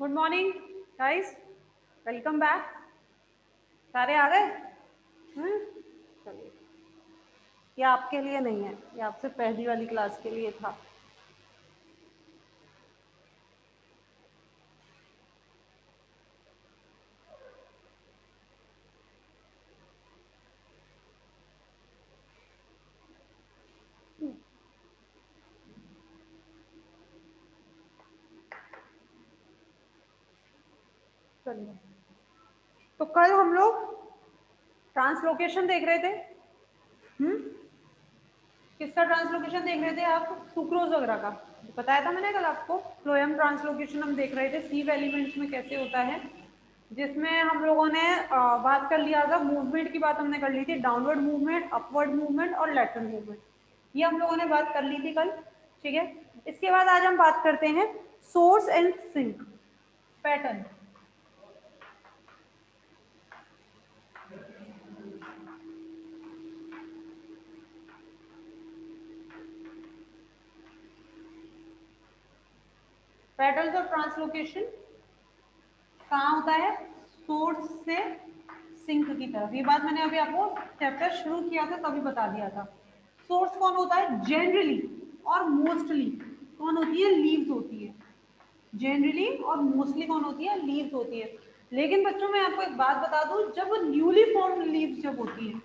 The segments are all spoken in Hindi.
Good morning guys, welcome back. सारे आ गए? चलिए, ये आपके लिए नहीं है, ये आपसे पहली वाली क्लास के लिए था। चलिए, तो कल हम लोग ट्रांसलोकेशन देख रहे थे। किसका ट्रांसलोकेशन देख रहे थे आप? सुक्रोज वगैरह का बताया था मैंने कल आपको। फ्लोएम ट्रांसलोकेशन हम देख रहे थे, सीव एलिमेंट्स में कैसे होता है, जिसमें हम लोगों ने बात कर लिया था। मूवमेंट की बात हमने कर ली थी, डाउनवर्ड मूवमेंट, अपवर्ड मूवमेंट और लैटरल मूवमेंट, ये हम लोगों ने बात कर ली थी कल। ठीक है, इसके बाद आज हम बात करते हैं source and sink pattern. Pattern of translocation कहाँ होता है? सोर्स से सिंक की तरफ। ये बात मैंने अभी आपको चैप्टर शुरू किया था तभी बता दिया था। सोर्स कौन होता है? जनरली और मोस्टली कौन होती है? लीव्स होती है। जनरली और मोस्टली कौन होती है? लीव्स होती है। लेकिन बच्चों मैं आपको एक बात बता दूं, जब न्यूली फॉर्म्ड लीव्स जब होती है,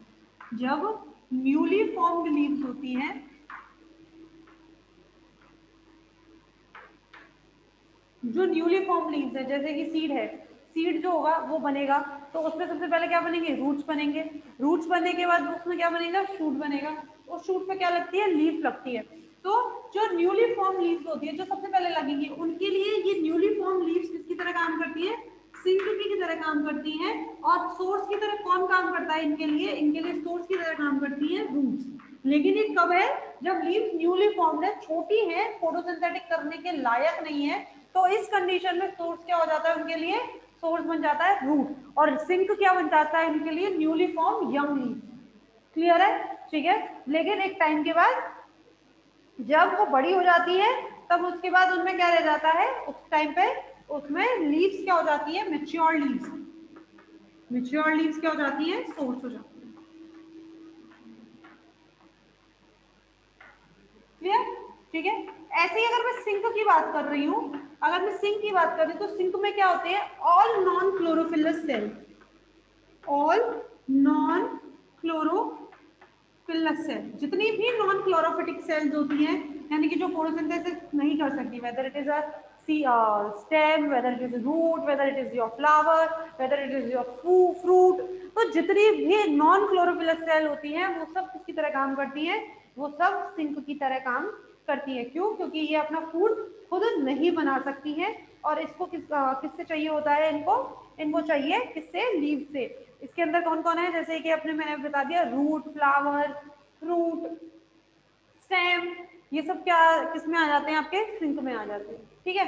जब न्यूली फॉर्म्ड लीव्स होती हैं, जो न्यूली फॉर्म लीव्स है, जैसे कि सीड है, सीड जो होगा वो बनेगा तो उसमें सबसे पहले क्या बनेंगे? रूट्स बनेंगे। रूट्स बनने के बाद उसमें क्या बनेगा? शूट बनेगा। उस शूट पे क्या लगती है? लीफ लगती है। तो जो न्यूली फॉर्म लीव्स होती है, जो सबसे पहले लगेंगी, उनके लिए ये न्यूली फॉर्म लीव्स किसकी तरह काम करती है? सिंक की तरह काम करती हैं। और सोर्स की तरह कौन काम करता है इनके लिए? इनके लिए सोर्स की तरह काम करती है रूट्स। लेकिन ये कब है? जब लीव्स न्यूली फॉर्म्ड है, छोटी है, फोटोसिंथेटिक करने के लायक नहीं है, तो इस कंडीशन में सोर्स क्या हो जाता है उनके लिए? सोर्स बन जाता है रूट। और सिंक क्या बन जाता है इनके लिए? Newly form young leave. Clear है? ठीक है। लेकिन एक टाइम के बाद जब वो बड़ी हो जाती है, तब उसके बाद उनमें क्या रह जाता है? उस टाइम पे उसमें लीव्स क्या हो जाती है? Mature leaves. मेच्योर लीव्स क्या हो जाती है? सोर्स हो जाती है। क्लियर? ठीक है। ऐसे ही अगर मैं सिंक की बात कर रही हूं, अगर मैं सिंक की बात कर रही हूं, तो सिंक में क्या होते हैं? All non chlorophyllous cell, all non chlorophyllous cell, जितनी भी नॉन क्लोरोफिटिक सेल्स होती हैं, यानी कि जो फोटोसिंथेसिस नहीं कर सकती, whether it is a stem, whether it is root, whether it is your flower, whether it is your fruit, तो जितनी भी नॉन क्लोरोफिलस सेल होती हैं वो सब किसकी तरह काम करती हैं? वो सब सिंक की तरह काम करती है। क्यों? क्योंकि ये अपना फूड खुद नहीं बना सकती है। और इसको किससे चाहिए होता है? इनको इनको चाहिए किससे? लीव से। इसके अंदर कौन कौन है? जैसे कि अपने मैंने बता दिया, रूट, फ्लावर, फ्रूट, स्टेम, ये सब क्या किस में आ जाते हैं? आपके सिंक में आ जाते हैं। ठीक है।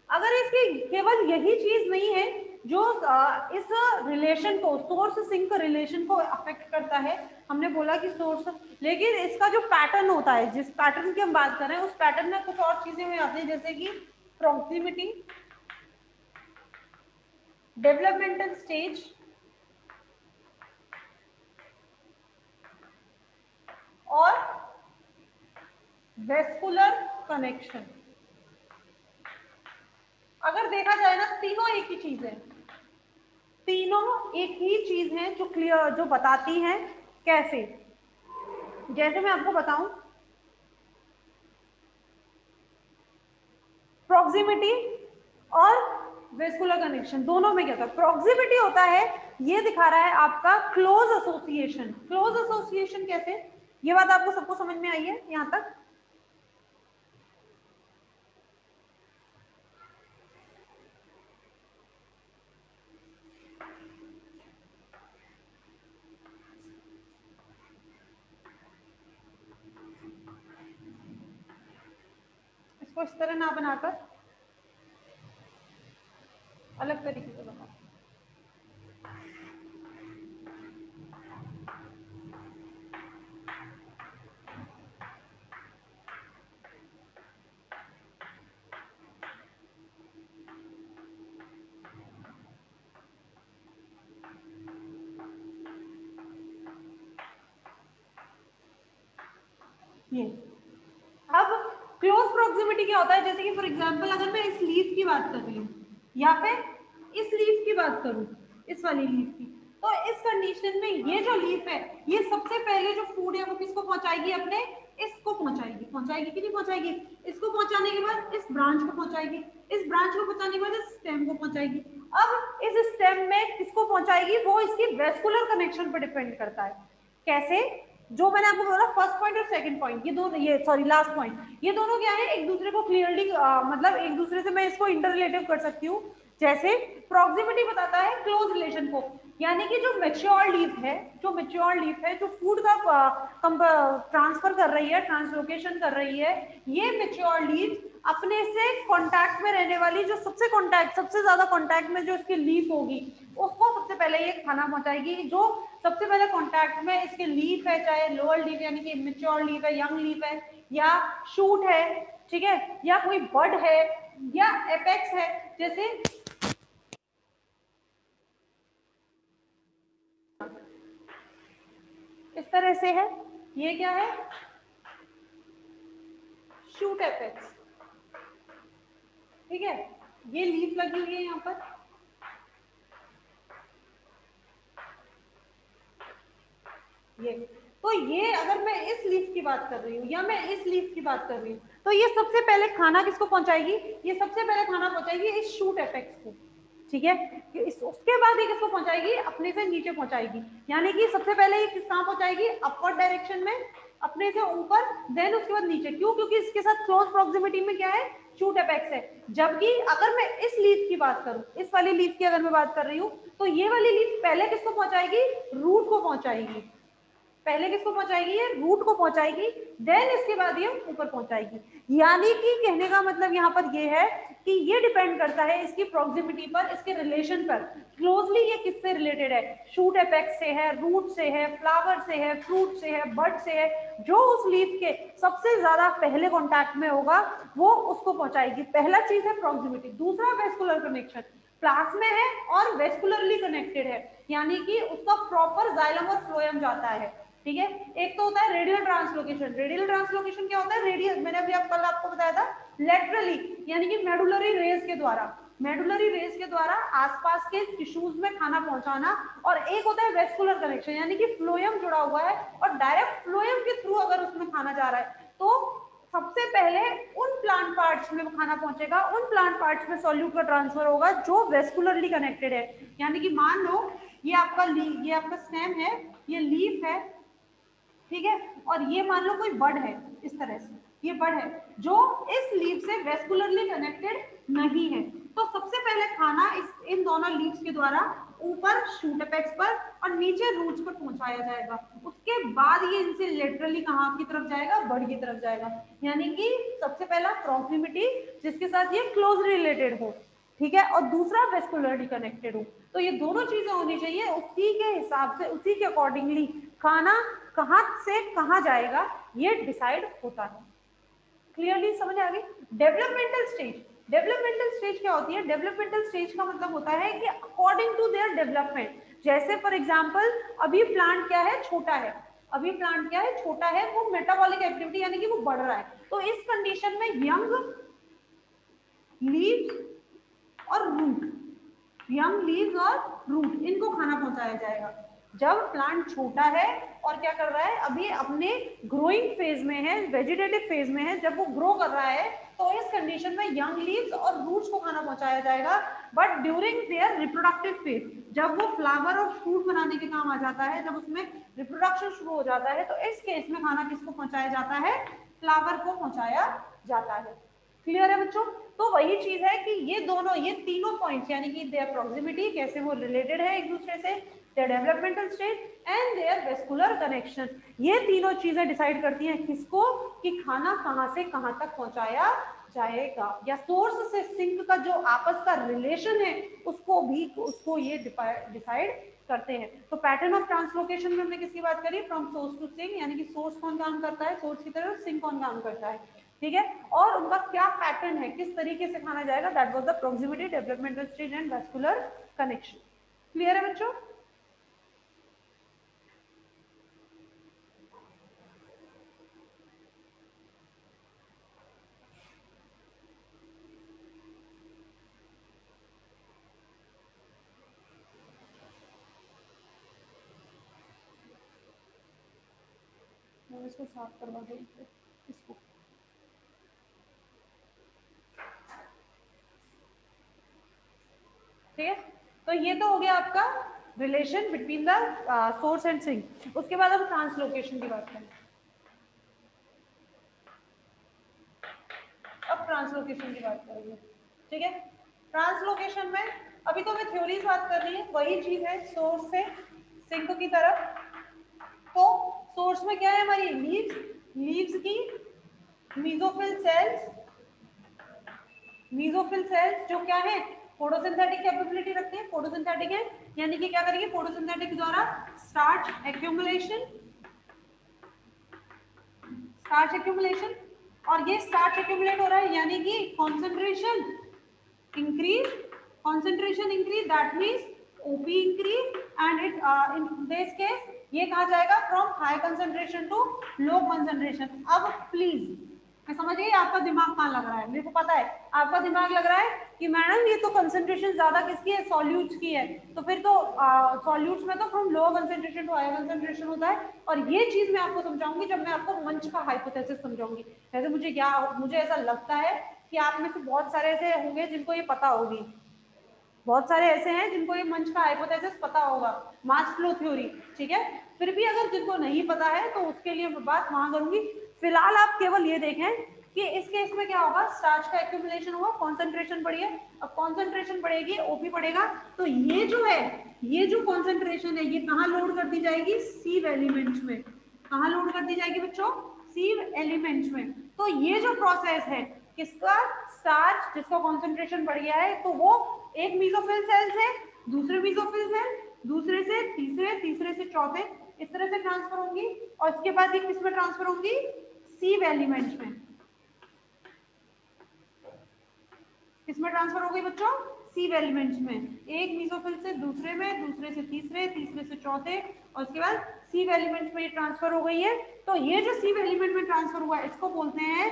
अगर इसकी केवल यही चीज नहीं है जो इस रिलेशन को, सोर्स सिंक रिलेशन को अफेक्ट करता है, हमने बोला कि सोर्स, लेकिन इसका जो पैटर्न होता है, जिस पैटर्न की हम बात कर रहे हैं, उस पैटर्न में कुछ और चीजें भी आती हैं, जैसे कि प्रॉक्सिमिटी, डेवलपमेंटल स्टेज और वेस्कुलर कनेक्शन। अगर देखा जाए ना, तीनों एक ही चीज है, तीनों एक ही चीज है जो क्लियर, जो बताती है कैसे। जैसे मैं आपको बताऊं, प्रॉक्सिमिटी और वेस्कुलर कनेक्शन दोनों में क्या था? प्रॉक्सिमिटी होता है, ये दिखा रहा है आपका क्लोज एसोसिएशन। क्लोज एसोसिएशन कैसे? ये बात आपको सबको समझ में आई है यहां तक? इसको इस तरह ना बनाकर अलग तरीके से बना। ये अब क्लोज प्रोक्सिमिटी क्या होता है, जैसे कि फॉर एग्जांपल अगर मैं इस लीफ की बात कर रही हूँ या फिर इस लीफ की बात करूँ, इस वाली लीफ की, तो इस कंडीशन में ये जो लीफ है ये सबसे पहले जो फूड है वो किसको पहुंचाएगी, अपने इसको पहुंचाएगी, पहुंचाएगी कि नहीं पहुंचाएगी, इसको पहुंचाने के बाद इस ब्रांच को पहुंचाएगी, इस ब्रांच को पहुंचाने के बाद इस स्टेम को पहुंचाएगी। अब इस स्टेम में किसको पहुंचाएगी, वो इसकी वेस्कुलर कनेक्शन पर डिपेंड करता है। कैसे, जो मैंने आपको बोला फर्स्ट पॉइंट और सेकंड पॉइंट, ये दोनों, ये सॉरी लास्ट पॉइंट, ये दोनों क्या है, एक दूसरे को क्लियरली मतलब एक दूसरे से मैं इसको इंटररिलेटिव कर सकती हूँ। जैसे प्रॉक्सिमिटी बताता है क्लोज रिलेशन को, यानी कि जो मैच्योर लीफ है, जो मैच्योर लीफ है, जो फूड का ट्रांसफर कर रही है, ट्रांसलोकेशन कर रही है, ये मैच्योर लीफ अपने से कांटेक्ट में रहने वाली, जो सबसे ज्यादा कांटेक्ट में जो इसकी लीफ होगी उसको सबसे पहले ये खाना पहुंचाएगी। जो सबसे पहले कांटेक्ट में इसके लीफ है, चाहे लोअर लीफ यानी कि मैच्योर लीफ है, यंग लीफ है, या शूट है, ठीक है, या कोई बड है, या एपेक्स है, जैसे इस तरह से है, ये क्या है, शूट एपेक्स, ठीक है, ये लीफ लगी हुई है यहाँ पर, ये, तो ये अगर मैं इस लीफ की बात कर रही हूँ या मैं इस लीफ की बात कर रही हूँ, तो ये सबसे पहले खाना किसको पहुंचाएगी, ये सबसे पहले खाना पहुंचाएगी इस शूट एपेक्स को, ठीक है, उसके बाद ये किसको पहुंचाएगी, अपने से नीचे पहुंचाएगी, यानी कि सबसे पहले ये किस कहां पहुंचाएगी, अपवर्ड डायरेक्शन में, अपने से ऊपर, देन उसके बाद नीचे। क्यों, क्योंकि इसके साथ क्लोज प्रोक्सिमिटी में क्या है, शूट एपेक्स है। जबकि अगर मैं इस लीफ की बात करूं, इस वाली लीफ की अगर मैं बात कर रही हूँ, तो ये वाली लीफ पहले किसको पहुंचाएगी, रूट को पहुंचाएगी, पहले किसको पहुंचाएगी, ये रूट को पहुंचाएगी, देन इसके बाद ये ऊपर पहुंचाएगी। यानी कि कहने का मतलब यहाँ पर ये है कि ये डिपेंड करता है इसकी प्रोक्सिमिटी पर, इसके रिलेशन पर, क्लोजली ये किससे रिलेटेड है, शूट एपेक्स से है, रूट से है, फ्लावर से है, फ्रूट से है, बड से है, जो उस लीफ के सबसे ज्यादा पहले कॉन्टैक्ट में होगा वो उसको पहुंचाएगी। पहला चीज है प्रोक्सिमिटी। दूसरा वेस्कुलर कनेक्शन, प्लास में है और वेस्कुलरली कनेक्टेड है, यानी कि उसका प्रॉपर जाइलम और फ्लोएम जाता है, ठीक है। एक तो होता है रेडियल ट्रांसलोकेशन। रेडियल ट्रांसलोकेशन क्या होता है, रेडियल मैंने अभी कल आपको बताया था, लेटरली यानी कि मेडुलरी रेज के द्वारा, मेडुलरी रेज के द्वारा आसपास के टिश्यूज में खाना पहुंचाना। और एक होता है वेस्कुलर कनेक्शन, यानी कि फ्लोएम जुड़ा हुआ है और डायरेक्ट फ्लोएम के थ्रू अगर उसमें खाना जा रहा है तो सबसे पहले उन प्लांट पार्ट्स में खाना पहुंचेगा, उन प्लांट पार्ट्स में सॉल्यूट का ट्रांसफर होगा जो वेस्कुलरली कनेक्टेड है। यानी कि मान लो ये आपका स्टेम है, ये लीफ है, ठीक है, और ये मान लो कोई बड है, इस तरह से ये बड है जो इस लीफ से वेस्कुलरली कनेक्टेड नहीं है। तो सबसे पहले खाना इन दोनों लीव्स के द्वारा ऊपर शूट एपेक्स पर और नीचे रूट्स पर पहुंचाया जाएगा। उसके बाद ये इनसे लेटरली कहाँ की तरफ जाएगा, बड की तरफ जाएगा। यानी कि सबसे पहला प्रॉक्सिमिटी जिसके साथ ये क्लोज रिलेटेड हो, ठीक है, और दूसरा वेस्कुलरली कनेक्टेड हो। तो ये दोनों चीजें होनी चाहिए, उसी के हिसाब से, उसी के अकॉर्डिंगली खाना कहाँ से कहाँ जाएगा ये डिसाइड होता है। क्लियरली समझ आ गई। डेवलपमेंटल स्टेज, डेवलपमेंटल स्टेज क्या होती है, डेवलपमेंटल स्टेज का मतलब होता है कि अकॉर्डिंग टू देयर डेवलपमेंट, जैसे फॉर एग्जांपल अभी प्लांट क्या है, छोटा है, अभी प्लांट क्या है, छोटा है, वो मेटाबॉलिक एक्टिविटी यानी कि वो बढ़ रहा है, तो इस कंडीशन में यंग लीव्स और रूट, यंग लीव्स और रूट, इनको खाना पहुंचाया जाएगा। जब प्लांट छोटा है और क्या कर रहा है, अभी अपने ग्रोइंग फेज में है, वेजिटेटिव फेज में है, जब वो ग्रो कर रहा है तो इस कंडीशन में यंग लीव्स और रूट्स को खाना पहुंचाया जाएगा। But during their reproductive phase, जब वो फ्लावर और फ्रूट बनाने के काम आ जाता है, जब उसमें रिप्रोडक्शन शुरू हो जाता है, तो इस केस में खाना किसको पहुंचाया जाता है, फ्लावर को पहुंचाया जाता है। क्लियर है बच्चों। तो वही चीज है कि ये दोनों, ये तीनों पॉइंट्स यानी कि देयर प्रॉक्सिमिटी, कैसे वो रिलेटेड है एक दूसरे से, their developmental stage and their vascular connection, ये तीनों चीजें डिसाइड करती हैं किसको, कि खाना कहां से कहां तक पहुंचाया जाएगा, या सोर्स से सिंक का जो आपस का रिलेशन है उसको ये डिसाइड करते हैं। तो पैटर्न ऑफ ट्रांसलोकेशन में हमने किसकी बात करी, फ्रॉम सोर्स टू सिंक, यानी कि सोर्स कौन काम करता है, सोर्स की तरफ, सिंक कौन काम करता है, ठीक है, और उनका क्या पैटर्न है, किस तरीके से खाना जाएगा, that was the proximity, developmental stage and vascular connection. Clear है बच्चों। इसको साफ करवा दो इसको। ठीक है, तो ये तो हो गया आपका relation between the source and sink. उसके बाद हम ट्रांसलोकेशन की बात करें। अब ट्रांसलोकेशन की बात करेंगे। ठीक है, ट्रांसलोकेशन में अभी तो मैं थ्योरीज बात कर रही हूँ, वही चीज है सोर्स से सिंक की तरफ। तो सोर्स में क्या है हमारी लीव्स, लीव्स की मीजोफिल सेल्स, मीजोफिल सेल्स जो क्या है फोटोसिंथेटिक कैपेबिलिटी रखते हैं, फोटोसिंथेटिक है यानी कि क्या करेंगे फोटोसिंथेटिक द्वारा स्टार्च एक्यूमुलेशन, स्टार्च एक्यूमुलेशन, और ये स्टार्च एक्यूमुलेट हो रहा है यानी कि concentration increase, concentration increase that means OP increase and it in this case ये कहा जाएगा from high concentration to low concentration। अब प्लीज मैं समझ गई आपका दिमाग कहाँ लग रहा है, मेरे को पता है आपका दिमाग लग रहा है कि मैडम ये तो कंसंट्रेशन ज्यादा किसकी है सॉल्यूट्स की है, तो फिर तो सॉल्यूट्स में तो from low concentration to high concentration होता है। और ये चीज मैं आपको समझाऊंगी जब मैं आपको मंच का हाइपोथेसिस समझाऊंगी। वैसे मुझे ऐसा लगता है कि आप में से बहुत सारे ऐसे होंगे जिनको ये पता होगी, बहुत सारे ऐसे हैं जिनको ये मंच का हाइपोथेसिस पता होगा, मास फ्लो थ्योरी। ठीक है, फिर भी अगर जिनको नहीं पता है तो उसके लिए मैं बात वहां करूंगी। फिलहाल आप केवल ये देखें कि इस केस में क्या होगा, स्टार्च का एक्यूमुलेशन हुआ, कॉन्सेंट्रेशन बढ़ी है, अब कॉन्सेंट्रेशन बढ़ेगी ओपी बढ़ेगा, तो ये जो है ये जो कॉन्सेंट्रेशन है ये कहाँ लोड कर दी जाएगी सीव एलिमेंट्स में। कहाँ लोड कर दी जाएगी बच्चों, सीव एलिमेंट्स में। तो ये जो प्रोसेस है किसका, स्टार्च जिसका कॉन्सेंट्रेशन बढ़ गया है तो वो एक मीसोफिल सेल से दूसरे मीसोफिल सेल, दूसरे से तीसरे, तीसरे से चौथे, इस तरह से ट्रांसफर होंगी और इसके बाद ये किस में ट्रांसफर होंगी सीव एलिमेंट्स में। किसमें ट्रांसफर हो गई बच्चों, सीव एलिमेंट्स में। एक मीसोफिल से दूसरे में, दूसरे से तीसरे, तीसरे से चौथे और उसके बाद सीव एलिमेंट्स में ये ट्रांसफर हो गई है। तो ये जो सीव एलिमेंट में ट्रांसफर हुआ है इसको बोलते हैं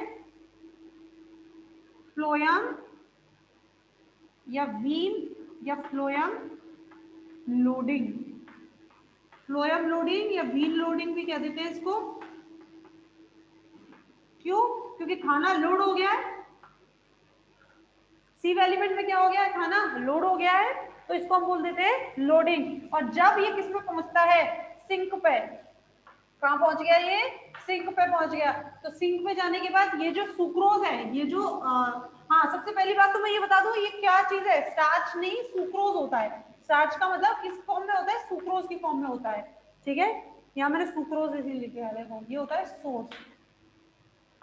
फ्लोएम या वीन या फ्लोएम लोडिंग। फ्लोएम लोडिंग या वीन लोडिंग भी कह देते हैं इसको। क्यों, क्योंकि खाना लोड हो गया है, सीव एलिमेंट में क्या हो गया है खाना लोड हो गया है, तो इसको हम बोल देते हैं लोडिंग। और जब ये किस पे पहुंचता है सिंक पे, कहाँ पहुंच गया ये सिंक पे पहुंच गया, तो सिंक पे जाने के बाद ये जो सुक्रोज है ये जो हाँ सबसे पहली बात तो मैं ये बता दूं ये क्या चीज है, स्टार्च नहीं सुक्रोज होता है। स्टार्च का मतलब किस फॉर्म में होता है, सुक्रोज की फॉर्म में होता है। ठीक है, यहाँ मैंने सुक्रोज इसीलिए लिखा है, देखो ये होता है सोर्स,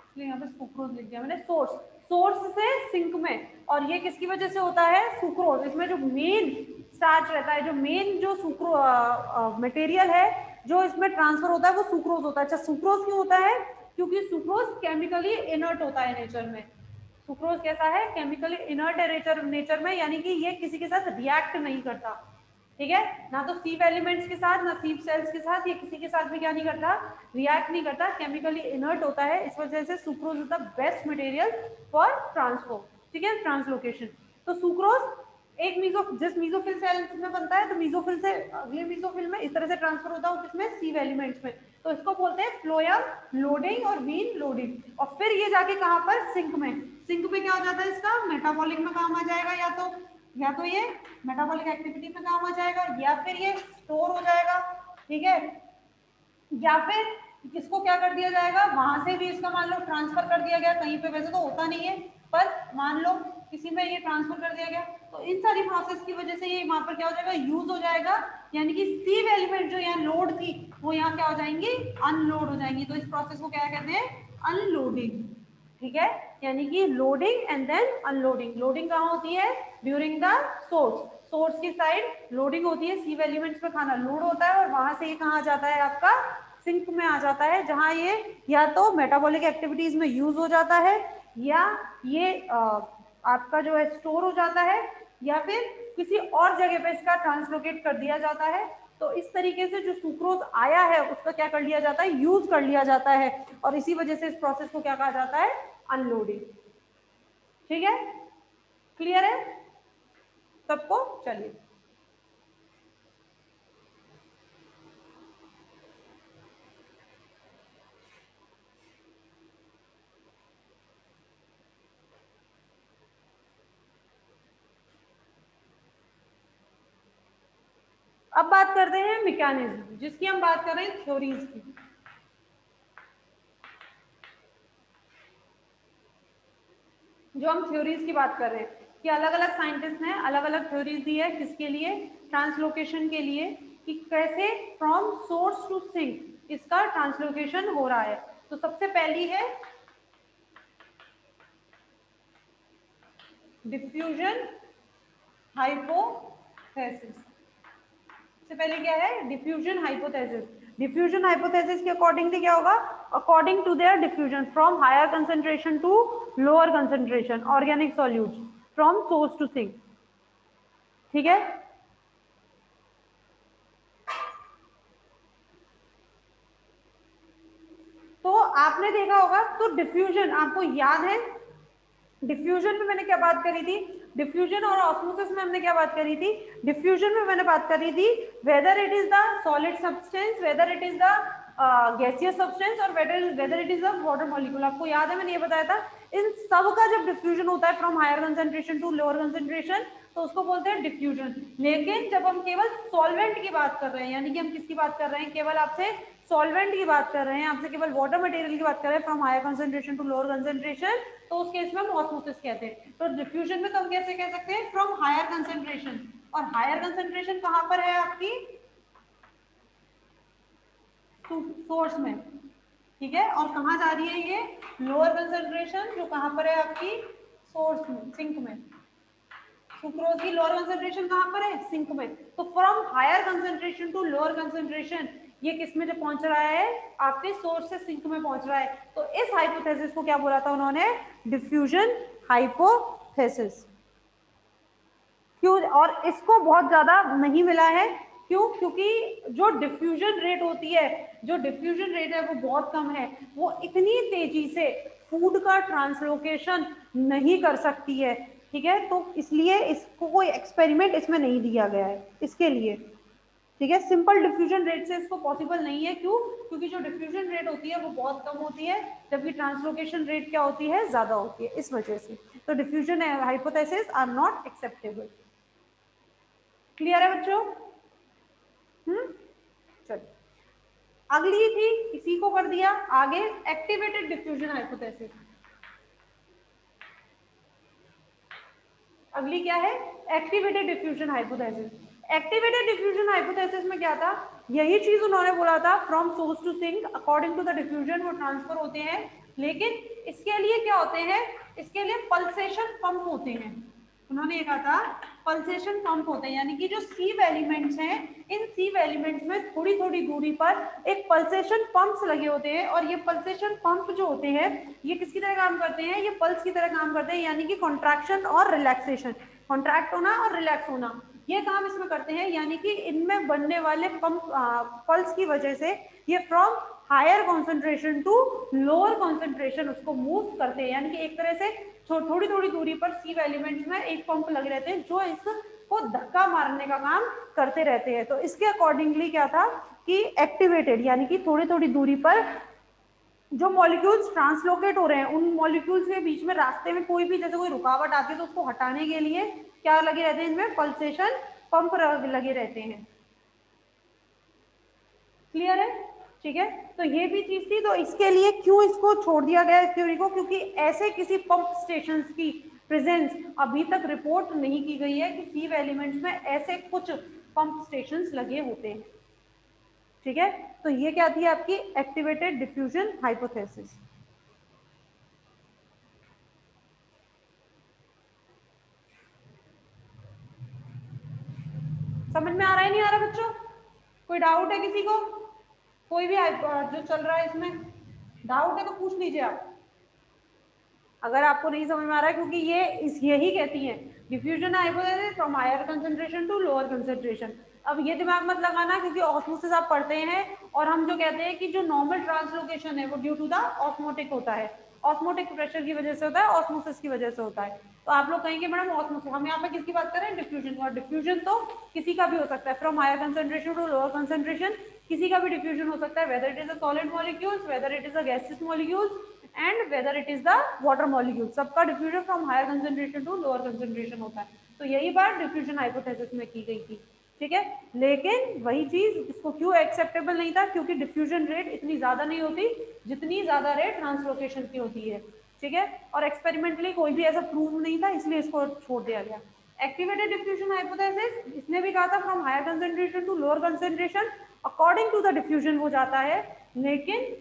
इसलिए यहाँ पे सुक्रोज लिख दिया मैंने सोर्स, सोर्स से सिंक में। और ये किसकी वजह से होता है सुक्रोज, इसमें जो मेन स्टार्च रहता है, जो मेन जो सुक्रो मटेरियल है जो इसमें ट्रांसफर होता है वो सुक्रोज होता है। अच्छा सुक्रोज क्यों होता है, क्योंकि सुक्रोज केमिकली इनर्ट होता है नेचर में। सुक्रोज कैसा है, केमिकली इनर्ट है नेचर में, यानी कि ये किसी के साथ रिएक्ट नहीं करता। ठीक है, ना तो सीव एलिमेंट्स के साथ ना सीव सेल्स के साथ, ये किसी के साथ भी क्या नहीं करता रिएक्ट नहीं करता, केमिकली इनर्ट होता है। इस वजह से sucrose is the best material for transport. ठीक है, ट्रांसलोकेशन। तो सुक्रोज एक जिस मीसोफिल सेल में बनता है, तो मीसोफिल से अगले मीसोफिल में इस तरह से ट्रांसफर होता है किसमें सीव एलिमेंट्स में, तो इसको बोलते हैं फ्लोएम लोडिंग और वीन लोडिंग। और फिर ये जाके कहाँ पर सिंक में, सिंक में क्या हो जाता है इसका मेटाबॉलिक में काम आ जाएगा, या तो ये मेटाबॉलिक एक्टिविटी में काम आ जाएगा या फिर ये स्टोर हो जाएगा। ठीक है, या फिर इसको क्या कर दिया जाएगा वहां से भी इसका मान लो ट्रांसफर कर दिया गया कहीं पे, वैसे तो होता नहीं है पर मान लो किसी में ये ट्रांसफर कर दिया गया, तो इन सारी प्रोसेस की वजह से ये वहां पर क्या हो जाएगा यूज हो जाएगा, यानी कि सीव एलिमेंट जो यहाँ लोड थी वो यहाँ क्या हो जाएंगी अनलोड हो जाएंगी। तो इस प्रोसेस को क्या कहते हैं अनलोडिंग। ठीक है, यानी कि loading and then unloading. Loading कहाँ होती है ड्यूरिंग द सोर्स, सोर्स की साइड लोडिंग होती है, सीव एलिमेंट्स पे खाना लोड होता है और वहां से ये कहाँ जाता है आपका सिंक में आ जाता है, जहां ये या तो मेटाबॉलिक एक्टिविटीज में यूज हो जाता है या ये आपका जो है स्टोर हो जाता है या फिर किसी और जगह पे इसका ट्रांसलोकेट कर दिया जाता है। तो इस तरीके से जो सुक्रोज आया है उसका क्या कर लिया जाता है यूज कर लिया जाता है, और इसी वजह से इस प्रोसेस को क्या कहा जाता है अनलोडिंग। ठीक है, क्लियर है सबको, चलिए। अब बात करते हैं मैकेनिज्म, जिसकी हम बात कर रहे हैं थ्योरीज की। जो हम थ्योरीज की बात कर रहे हैं कि अलग अलग साइंटिस्ट ने अलग अलग थ्योरीज दी है, किसके लिए, ट्रांसलोकेशन के लिए, कि कैसे फ्रॉम सोर्स टू सिंक इसका ट्रांसलोकेशन हो रहा है। तो सबसे पहली है डिफ्यूजन हाइपोथेसिस। सबसे पहले क्या है, डिफ्यूजन हाइपोथेसिस। डिफ्यूजन हाइपोथेसिस के अकॉर्डिंगली क्या होगा, according to their diffusion from higher concentration to lower concentration organic solutes from source to sink. ठीक है, तो आपने देखा होगा, तो डिफ्यूजन आपको याद है, डिफ्यूजन में मैंने क्या बात करी थी, डिफ्यूजन और ऑस्मोसिस में हमने क्या बात करी थी, डिफ्यूजन में मैंने बात करी थी whether it is the solid substance, whether it is the gaseous substance और whether it is the water molecule. आपको याद है मैंने ये बताया था, इन सब का जब डिफ्यूजन होता है from higher concentration to lower concentration तो उसको बोलते हैं डिफ्यूजन। लेकिन जब हम केवल सॉल्वेंट की बात कर रहे हैं, यानी कि हम किसकी बात कर रहे हैं, केवल आपसे सॉल्वेंट की बात कर रहे हैं, आपसे केवल वाटर मटेरियल की बात कर रहे हैं from higher concentration to lower concentration, तो उस केस में हम ऑस्मोसिस कहते हैं। तो डिफ्यूजन में तो हम कैसे कह सकते हैं, फ्रॉम हायर कंसेंट्रेशन, और हायर कंसेंट्रेशन कहां पर है आपकी, सोर्स में। ठीक है, और कहां जा रही है ये, लोअर कंसेंट्रेशन, जो कहां पर है आपकी, सोर्स में, सिंक में। सुक्रोज की लोअर कंसेंट्रेशन कहां पर है, सिंक में। तो from higher concentration to lower concentration ये किस में जो पहुंच रहा है, आपके सोर्स से सिंक में पहुंच रहा है। तो इस हाइपोथेसिस को क्या बोला था उन्होंने, डिफ्यूजन हाइपोथेसिस। क्यों, और इसको बहुत ज्यादा नहीं मिला है, क्यों, क्योंकि जो डिफ्यूजन रेट होती है, जो डिफ्यूजन रेट है वो बहुत कम है, वो इतनी तेजी से फूड का ट्रांसलोकेशन नहीं कर सकती है। ठीक है, तो इसलिए इसको कोई एक्सपेरिमेंट इसमें नहीं दिया गया है इसके लिए। ठीक है, सिंपल डिफ्यूजन रेट से इसको पॉसिबल नहीं है, क्यों, क्योंकि जो डिफ्यूजन रेट होती है वो बहुत कम होती है, जबकि ट्रांसलोकेशन रेट क्या होती है, ज्यादा होती है, इस वजह से। तो diffusion hypothesis are not acceptable. Clear है बच्चों? चलिए, अगली थी, इसी को कर दिया आगे, एक्टिवेटेड डिफ्यूजन हाइपोथेसिस। अगली क्या है, activated diffusion hypothesis. Activated diffusion hypothesis में क्या था, यही चीज उन्होंने बोला था, from source to sink according to the diffusion वो ट्रांसफर होते हैं, लेकिन इसके लिए क्या होते हैं, इसके लिए पल्सेशन पंप होते हैं। उन्होंने ये कहा था पल्सेशन पंप होते हैं, यानी कि जो सीव एलिमेंट्स हैं, इन सीव एलिमेंट्स में थोड़ी थोड़ी दूरी पर एक पल्सेशन पंप्स लगे होते हैं, और ये पल्सेशन पंप जो होते हैं ये किसकी तरह काम करते हैं, ये पल्स की तरह काम करते हैं, यानी कि कॉन्ट्रैक्शन और रिलैक्सेशन, कॉन्ट्रैक्ट होना और रिलैक्स होना, ये काम इसमें करते हैं। यानी कि इनमें बनने वाले पंप पल्स की वजह से ये from higher concentration to lower concentration उसको मूव करते हैं, यानी कि एक तरह से थोड़ी थोड़ी दूरी पर सीव एलिमेंट्स में एक पंप लगे रहते हैं जो इसको धक्का मारने का काम करते रहते हैं। तो इसके अकॉर्डिंगली क्या था कि एक्टिवेटेड, यानी कि थोड़ी थोड़ी दूरी पर जो मॉलिक्यूल्स ट्रांसलोकेट हो रहे हैं, उन मॉलिक्यूल्स के बीच में रास्ते में कोई भी जैसे कोई रुकावट आती है तो उसको हटाने के लिए क्या लगे रहते हैं, इनमें पल्सेशन पंप लगे रहते हैं। क्लियर है? ठीक है, तो ये भी चीज थी। तो इसके लिए क्यों इसको छोड़ दिया गया इस थ्योरी को, क्योंकि ऐसे किसी पंप स्टेशन की प्रेजेंस अभी तक रिपोर्ट नहीं की गई है कि सीव एलिमेंट्स में ऐसे कुछ पंप स्टेशन लगे होते हैं। ठीक है, तो ये क्या थी आपकी एक्टिवेटेड डिफ्यूजन हाइपोथेसिस। समझ में आ रहा है, नहीं आ रहा बच्चों? कोई डाउट है किसी को? कोई भी जो चल रहा है इसमें डाउट है तो पूछ लीजिए आप, अगर आपको नहीं समझ में आ रहा है, क्योंकि ये यही कहती है diffusion hypothesis from higher concentration to lower concentration. अब ये दिमाग मत लगाना, क्योंकि ऑस्मोसिस आप पढ़ते हैं और हम जो कहते हैं कि जो नॉर्मल ट्रांसलोकेशन है वो ड्यू टू द ऑस्मोटिक होता है, ऑस्मोटिक प्रेशर की वजह से होता है, ऑस्मोसिस की वजह से होता है। तो आप लोग कहेंगे मैडम ऑस्मोसिस, हम यहाँ पे किसकी बात कर रहे हैं, डिफ्यूजन। और डिफ्यूजन तो किसी का भी हो सकता है, from higher concentration to lower concentration किसी का भी डिफ्यूजन हो सकता है, whether it is a solid molecules, whether it is a gaseous molecules and whether it is the water molecule, सबका diffusion from higher concentration to lower concentration होता है। तो यही बात डिफ्यूजन हाइपोथेसिस में की गई थी। ठीक है। लेकिन वही चीज इसको क्यों एक्सेप्टेबल नहीं था, क्योंकि डिफ्यूजन रेट इतनी ज्यादा नहीं होती जितनी ज्यादा रेट ट्रांसलोकेशन की होती है, ठीक है। और एक्सपेरिमेंटली कोई भी ऐसा प्रूव नहीं था, इसलिए इसको छोड़ दिया गया। एक्टिवेटेड डिफ्यूजन हाइपोथेसिस, इसने भी कहा था from higher concentration to lower concentration according to the diffusion वो जाता है, लेकिन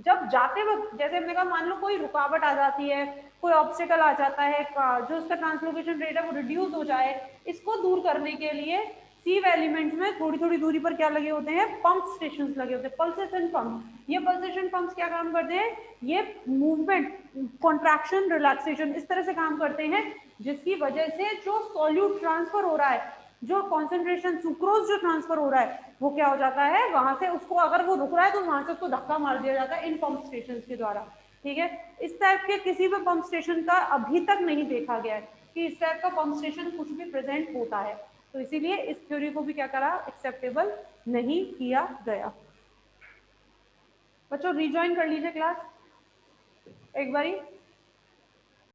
जब जाते वक्त जैसे हमने कहा मान लो कोई रुकावट आ जाती है, कोई ऑब्स्टिकल आ जाता है, जो उसका ट्रांसलोकेशन रेट है वो रिड्यूस हो जाए, इसको दूर करने के लिए सीव एलिमेंट्स में थोड़ी थोड़ी दूरी पर क्या लगे होते हैं, पंप स्टेशन लगे होते हैं, पल्सेशन पंप। ये पल्सेशन पंप्स क्या काम करते हैं, ये मूवमेंट, कॉन्ट्रैक्शन, रिलैक्सेशन इस तरह से काम करते हैं, जिसकी वजह से जो सॉल्यूट ट्रांसफर हो रहा है, जो कॉन्सेंट्रेशन सुक्रोज जो ट्रांसफर हो रहा है वो क्या हो जाता है, वहां से उसको अगर वो रुक रहा है तो वहां से उसको धक्का मार दिया जाता है इन पंप स्टेशन के द्वारा, ठीक है। इस टाइप के किसी भी पंप स्टेशन का अभी तक नहीं देखा गया है कि इस टाइप का पंप स्टेशन कुछ भी प्रेजेंट होता है, तो इसीलिए इस थ्योरी को भी क्या करा, एक्सेप्टेबल नहीं किया गया। बच्चों रिज्वाइन कर लीजिए क्लास एक बारी।